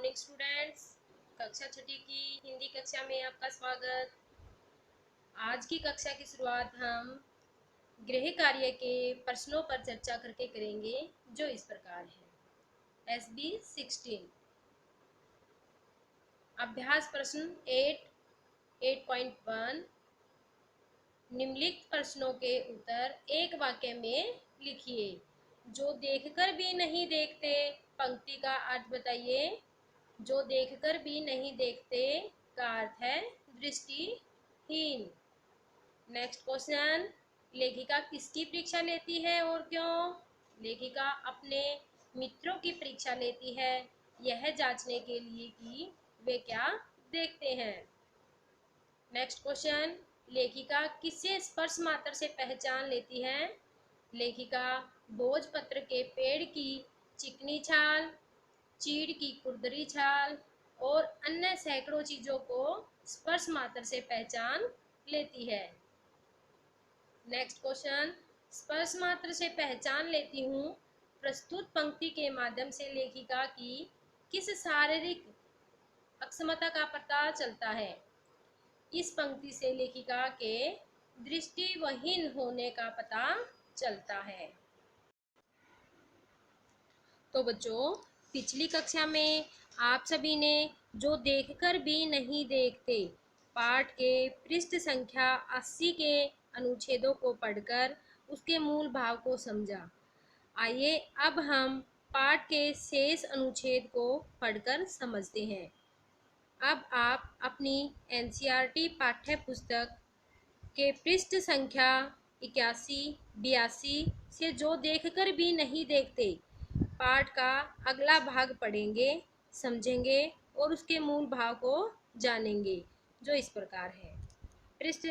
Morning students. कक्षा छठी की हिंदी कक्षा में आपका स्वागत। आज की कक्षा की शुरुआत हम गृह कार्य के प्रश्नों पर चर्चा करके करेंगे, जो इस प्रकार है। SB 16 अभ्यास प्रश्न 8.1 निम्नलिखित प्रश्नों के उत्तर एक वाक्य में लिखिए। जो देखकर भी नहीं देखते, पंक्ति का अर्थ बताइए। जो देखकर भी नहीं देखते का अर्थ है दृष्टिहीन। नेक्स्ट क्वेश्चन, लेखिका किसकी परीक्षा लेती है और क्यों? लेखिका अपने मित्रों की परीक्षा लेती है, यह जांचने के लिए कि वे क्या देखते हैं। नेक्स्ट क्वेश्चन, लेखिका किससे स्पर्श मात्र से पहचान लेती है? लेखिका भोजपत्र के पेड़ की चिकनी छाल, चीड़ की खुरदरी छाल और अन्य सैकड़ों चीजों को स्पर्श मात्र से पहचान लेती है। नेक्स्ट क्वेश्चन, स्पर्श मात्र से पहचान लेती हूँ प्रस्तुत पंक्ति के माध्यम से लेखिका की किस शारीरिक अक्षमता का पता चलता है? इस पंक्ति से लेखिका के दृष्टिविहीन होने का पता चलता है। तो बच्चों, पिछली कक्षा में आप सभी ने जो देखकर भी नहीं देखते पाठ के पृष्ठ संख्या 80 के अनुच्छेदों को पढ़कर उसके मूल भाव को समझा। आइए अब हम पाठ के शेष अनुच्छेद को पढ़कर समझते हैं। अब आप अपनी NCERT पाठ्य पुस्तक के पृष्ठ संख्या 81-82 से जो देखकर भी नहीं देखते पाठ का अगला भाग पढ़ेंगे, समझेंगे और उसके मूल भाव को जानेंगे, जो इस प्रकार है। पृष्ठ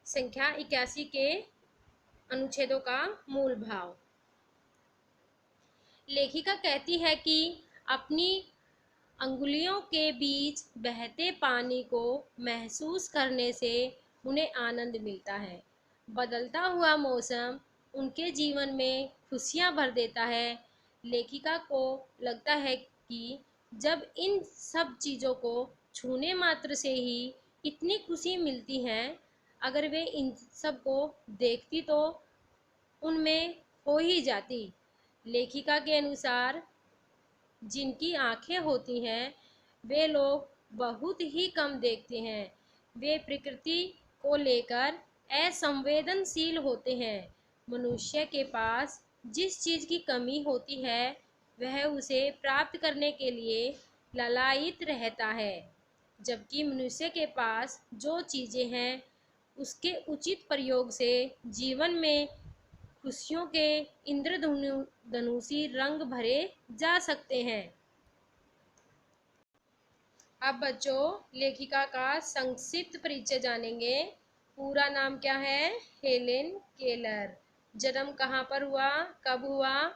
संख्या 81 के अनुच्छेदों का मूल भाव। लेखिका कहती है कि अपनी अंगुलियों के बीच बहते पानी को महसूस करने से उन्हें आनंद मिलता है। बदलता हुआ मौसम उनके जीवन में खुशियां भर देता है। लेखिका को लगता है कि जब इन सब चीज़ों को छूने मात्र से ही इतनी खुशी मिलती है, अगर वे इन सब को देखती तो उनमें खो ही जाती। लेखिका के अनुसार जिनकी आंखें होती हैं वे लोग बहुत ही कम देखते हैं। वे प्रकृति को लेकर असंवेदनशील होते हैं। मनुष्य के पास जिस चीज़ की कमी होती है वह उसे प्राप्त करने के लिए लालायित रहता है, जबकि मनुष्य के पास जो चीज़ें हैं उसके उचित प्रयोग से जीवन में खुशियों के इंद्रधनुषी रंग भरे जा सकते हैं। अब बच्चों, लेखिका का संक्षिप्त परिचय जानेंगे। पूरा नाम क्या है? Helen Keller. जन्म कहाँ पर हुआ, कब हुआ?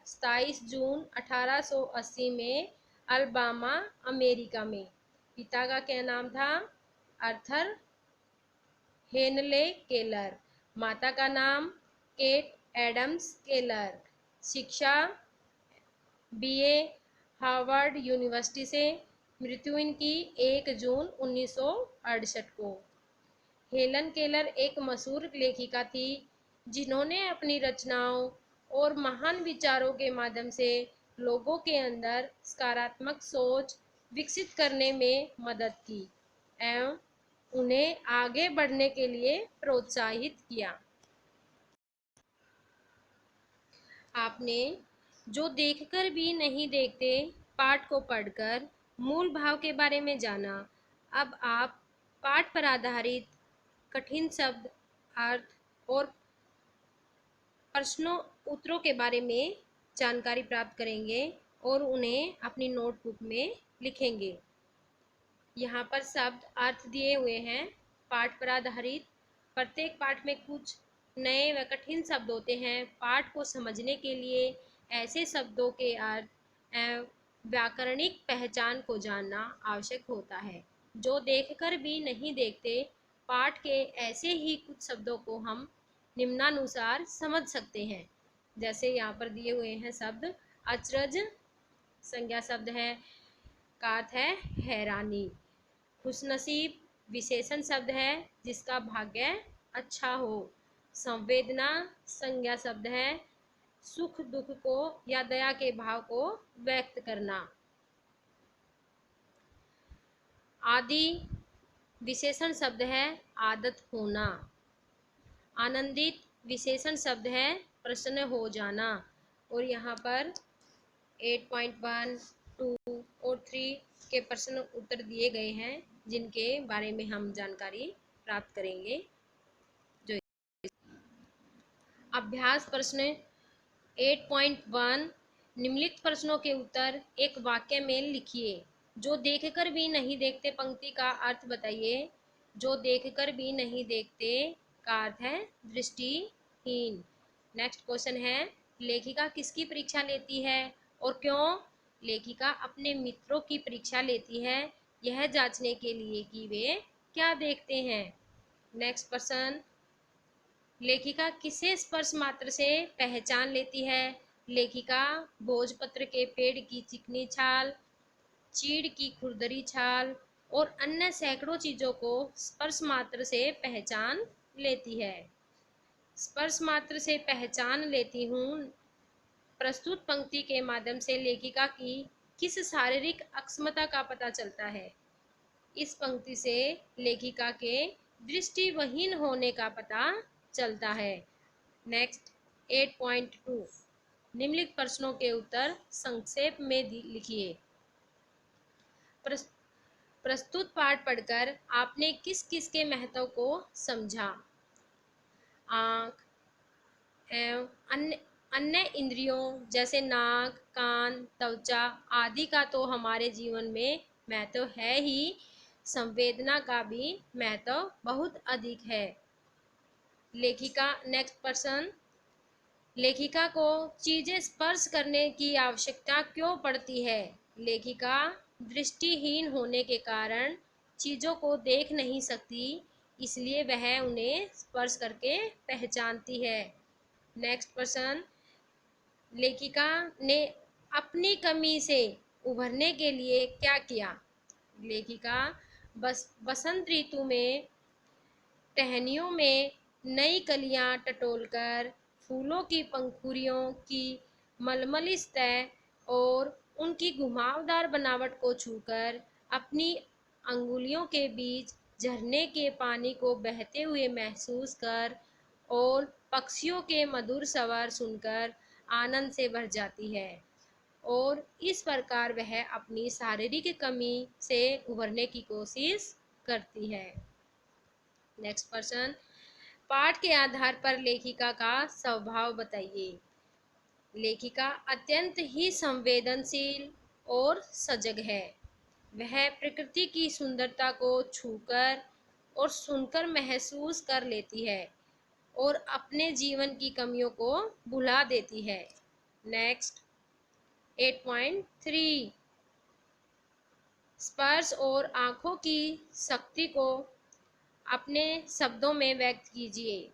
27 जून 1880 में अल्बामा, अमेरिका में। पिता का क्या नाम था? Arthur Henley Keller. माता का नाम केट एडम्स केलर। शिक्षा BA हार्वर्ड यूनिवर्सिटी से। मृत्यु इनकी 1 जून 1968 को। हेलन केलर एक मशहूर लेखिका थी जिन्होंने अपनी रचनाओं और महान विचारों के माध्यम से लोगों के अंदर सकारात्मक सोच विकसित करने में मदद की एवं उन्हें आगे बढ़ने के लिए प्रोत्साहित किया। आपने जो देखकर भी नहीं देखते पाठ को पढ़कर मूल भाव के बारे में जाना। अब आप पाठ पर आधारित कठिन शब्द, अर्थ और प्रश्नों उत्तरों के बारे में जानकारी प्राप्त करेंगे और उन्हें अपनी नोटबुक में लिखेंगे। यहाँ पर शब्द अर्थ दिए हुए हैं पाठ पर आधारित। प्रत्येक पाठ में कुछ नए व कठिन शब्द होते हैं। पाठ को समझने के लिए ऐसे शब्दों के अर्थ एवं व्याकरणिक पहचान को जानना आवश्यक होता है। जो देखकर भी नहीं देखते पाठ के ऐसे ही कुछ शब्दों को हम निम्नानुसार समझ सकते हैं। जैसे यहाँ पर दिए हुए हैं शब्द। अचरज संज्ञा शब्द है, का अर्थ है हैरानी। खुशनसीब विशेषण शब्द है जिसका भाग्य अच्छा हो। संवेदना संज्ञा शब्द है सुख दुख को या दया के भाव को व्यक्त करना। आदि विशेषण शब्द है आदत होना। आनंदित विशेषण शब्द है प्रसन्न हो जाना। और यहाँ पर 8.1, 2 और 3 के प्रश्न उत्तर दिए गए हैं जिनके बारे में हम जानकारी प्राप्त करेंगे। जो अभ्यास प्रश्न 8.1 निम्नलिखित प्रश्नों के उत्तर एक वाक्य में लिखिए। जो देखकर भी नहीं देखते पंक्ति का अर्थ बताइए। जो देखकर भी नहीं देखते का अर्थ है दृष्टिहीन। नेक्स्ट क्वेश्चन है लेखिका किसकी परीक्षा लेती है और क्यों? लेखिका अपने मित्रों की परीक्षा लेती है यह जांचने के लिए कि वे क्या देखते हैं। नेक्स्ट प्रश्न लेखिका किसे स्पर्श मात्र से पहचान लेती है? लेखिका भोजपत्र के पेड़ की चिकनी छाल, चीड़ की खुरदरी छाल और अन्य सैकड़ों चीजों को स्पर्श मात्र से पहचान लेती है। स्पर्श मात्र से पहचान लेती हूँ प्रस्तुत पंक्ति के माध्यम से लेखिका की किस शारीरिक अक्षमता का पता चलता है? इस पंक्ति से लेखिका के दृष्टिविहीन होने का पता चलता है। नेक्स्ट 8.2 निम्नलिखित प्रश्नों के उत्तर संक्षेप में लिखिए। प्रस्तुत पाठ पढ़कर आपने किस किस के महत्व को समझा? आँख एवं अन्य इंद्रियों जैसे नाक, कान, त्वचा आदि का तो हमारे जीवन में महत्व है ही, संवेदना का भी महत्व बहुत अधिक है। लेखिका नेक्स्ट पर्सन लेखिका को चीजें स्पर्श करने की आवश्यकता क्यों पड़ती है? लेखिका दृष्टिहीन होने के कारण चीजों को देख नहीं सकती इसलिए वह उन्हें स्पर्श करके पहचानती है। नेक्स्ट पर्सन लेखिका ने अपनी कमी से उभरने के लिए क्या किया? लेखिका बसंत ऋतु में टहनियों में नई कलियां टटोलकर फूलों की पंखुड़ियों की मलमली सतह और उनकी घुमावदार बनावट को छूकर अपनी अंगुलियों के बीच झरने के पानी को बहते हुए महसूस कर और पक्षियों के मधुर स्वर सुनकर आनंद से भर जाती है और इस प्रकार वह अपनी शारीरिक कमी से उभरने की कोशिश करती है। नेक्स्ट पर्सन पाठ के आधार पर लेखिका का स्वभाव बताइए। लेखिका अत्यंत ही संवेदनशील और सजग है। वह प्रकृति की सुंदरता को छूकर और सुनकर महसूस कर लेती है और अपने जीवन की कमियों को भुला देती है। नेक्स्ट 8.3 स्पर्श और आँखों की शक्ति को अपने शब्दों में व्यक्त कीजिए।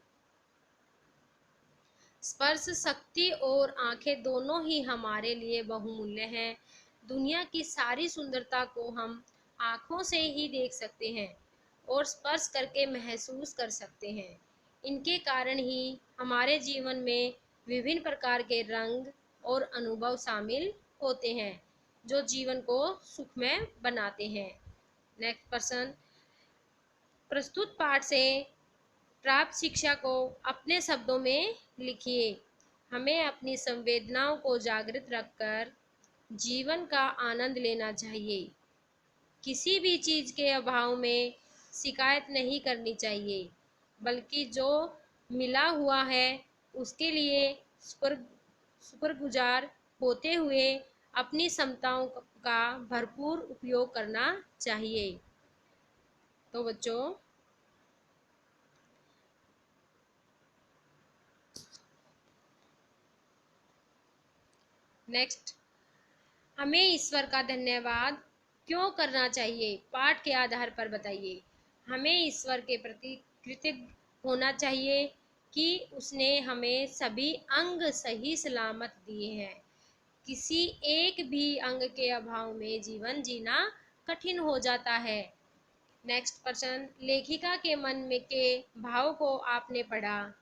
स्पर्श शक्ति और आंखें दोनों ही हमारे लिए बहुमूल्य हैं। दुनिया की सारी सुंदरता को हम आँखों से ही देख सकते हैं और स्पर्श करके महसूस कर सकते हैं। इनके कारण ही हमारे जीवन में विभिन्न प्रकार के रंग और अनुभव शामिल होते हैं जो जीवन को सुखमय बनाते हैं। नेक्स्ट पर्सन प्रस्तुत पाठ से प्राप्त शिक्षा को अपने शब्दों में लिखिए। हमें अपनी संवेदनाओं को जागृत रखकर जीवन का आनंद लेना चाहिए। किसी भी चीज के अभाव में शिकायत नहीं करनी चाहिए बल्कि जो मिला हुआ है उसके लिए शुक्रगुजार होते हुए अपनी क्षमताओं का भरपूर उपयोग करना चाहिए। तो बच्चों नेक्स्ट हमें ईश्वर का धन्यवाद क्यों करना चाहिए? पाठ के आधार पर बताइए। हमें ईश्वर के प्रति कृतज्ञ होना चाहिए कि उसने हमें सभी अंग सही सलामत दिए हैं। किसी एक भी अंग के अभाव में जीवन जीना कठिन हो जाता है। नेक्स्ट प्रश्न, लेखिका के मन में के भाव को आपने पढ़ा।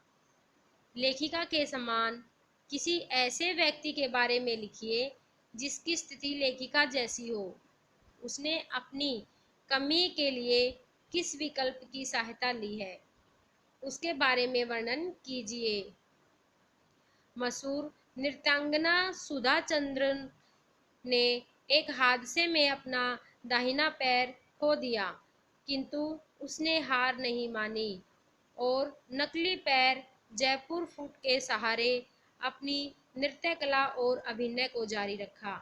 लेखिका के समान किसी ऐसे व्यक्ति के बारे में लिखिए जिसकी स्थिति लेखिका जैसी हो। उसने अपनी कमी के लिए किस विकल्प की सहायता ली है, उसके बारे में वर्णन कीजिए। मशहूर नृत्यांगना सुधा चंद्रन ने एक हादसे में अपना दाहिना पैर खो दिया, किंतु उसने हार नहीं मानी और नकली पैर जयपुर फुट के सहारे अपनी नृत्य कला और अभिनय को जारी रखा।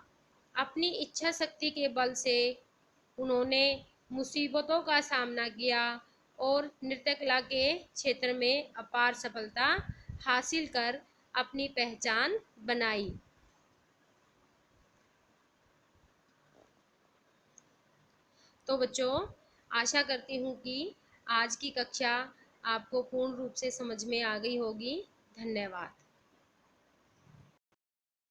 अपनी इच्छा शक्ति के बल से उन्होंने मुसीबतों का सामना किया और नृत्य कला के क्षेत्र में अपार सफलता हासिल कर अपनी पहचान बनाई। तो बच्चों, आशा करती हूँ कि आज की कक्षा आपको पूर्ण रूप से समझ में आ गई होगी। धन्यवाद।